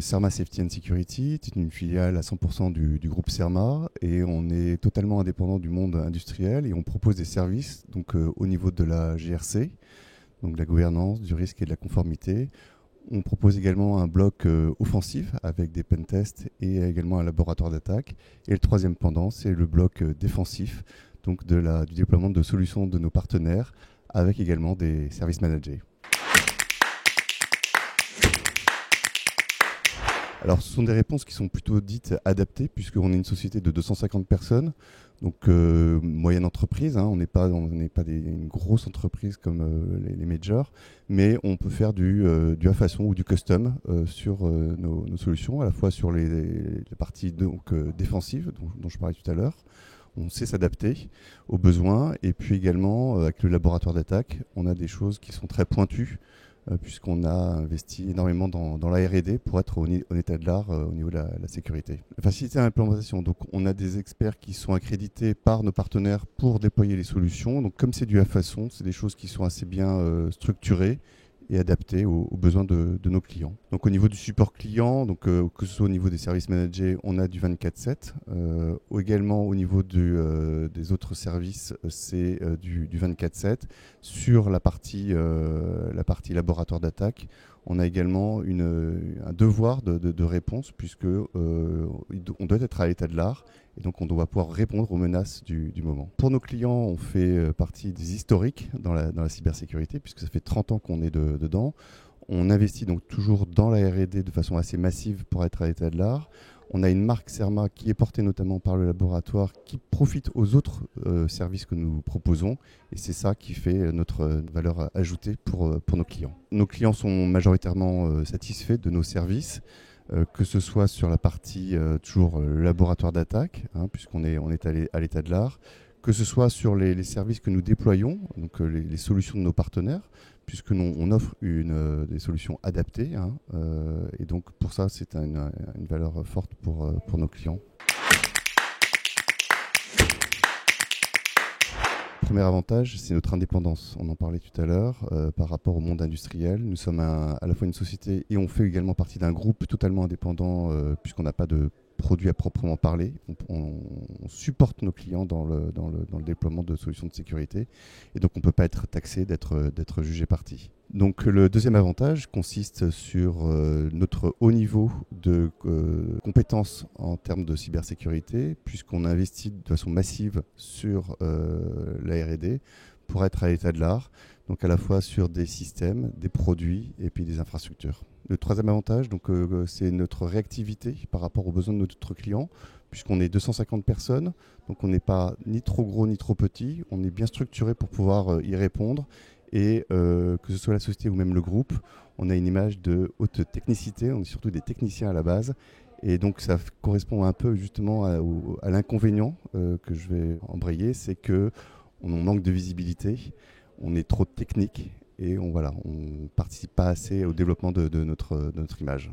Cerma Safety and Security est une filiale à 100% du groupe Cerma et on est totalement indépendant du monde industriel et on propose des services donc, au niveau de la GRC, donc de la gouvernance, du risque et de la conformité. On propose également un bloc offensif avec des pentests et également un laboratoire d'attaque. Et le troisième pendant, c'est le bloc défensif, donc du déploiement de solutions de nos partenaires avec également des services managés. Alors, ce sont des réponses qui sont plutôt dites adaptées, puisqu'on est une société de 250 personnes, donc moyenne entreprise. On n'est pas une grosse entreprise comme les majors, mais on peut faire du à façon ou du custom sur nos solutions, à la fois sur les parties défensives dont je parlais tout à l'heure. On sait s'adapter aux besoins, et puis également avec le laboratoire d'attaque, on a des choses qui sont très pointues, puisqu'on a investi énormément dans la R&D pour être en état de l'art au niveau de la sécurité. Faciliter l'implémentation, donc on a des experts qui sont accrédités par nos partenaires pour déployer les solutions. Donc comme c'est du à façon, c'est des choses qui sont assez bien structurées et adaptées aux besoins de nos clients. Donc au niveau du support client, donc, que ce soit au niveau des services managés, on a du 24/7. Également au niveau des autres services, c'est du 24/7. Sur la partie laboratoire d'attaque, on a également un devoir de réponse puisque on doit être à l'état de l'art et donc on doit pouvoir répondre aux menaces du moment. Pour nos clients, on fait partie des historiques dans la cybersécurité puisque ça fait 30 ans qu'on est dedans. On investit donc toujours dans la R&D de façon assez massive pour être à l'état de l'art. On a une marque Cerma qui est portée notamment par le laboratoire qui profite aux autres services que nous proposons et c'est ça qui fait notre valeur ajoutée pour nos clients. Nos clients sont majoritairement satisfaits de nos services, que ce soit sur la partie toujours laboratoire d'attaque, puisqu'on est à l'état de l'art, que ce soit sur les services que nous déployons, donc les solutions de nos partenaires, puisque on offre des solutions adaptées. Et donc pour ça, c'est une valeur forte pour nos clients. Premier avantage, c'est notre indépendance. On en parlait tout à l'heure par rapport au monde industriel. Nous sommes à la fois une société et on fait également partie d'un groupe totalement indépendant puisqu'on n'a pas de produits à proprement parler. On supporte nos clients dans le déploiement de solutions de sécurité et donc on ne peut pas être taxé d'être jugé partie. Donc le deuxième avantage consiste sur notre haut niveau de compétences en termes de cybersécurité puisqu'on investit de façon massive sur la R&D pour être à l'état de l'art, donc à la fois sur des systèmes, des produits et puis des infrastructures. Le troisième avantage, donc, c'est notre réactivité par rapport aux besoins de notre client, puisqu'on est 250 personnes, donc on n'est pas ni trop gros ni trop petit, on est bien structuré pour pouvoir y répondre, et que ce soit la société ou même le groupe, on a une image de haute technicité, on est surtout des techniciens à la base, et donc ça correspond un peu justement à l'inconvénient que je vais embrayer, c'est qu'on manque de visibilité, on est trop technique, et on ne participe pas assez au développement de notre image.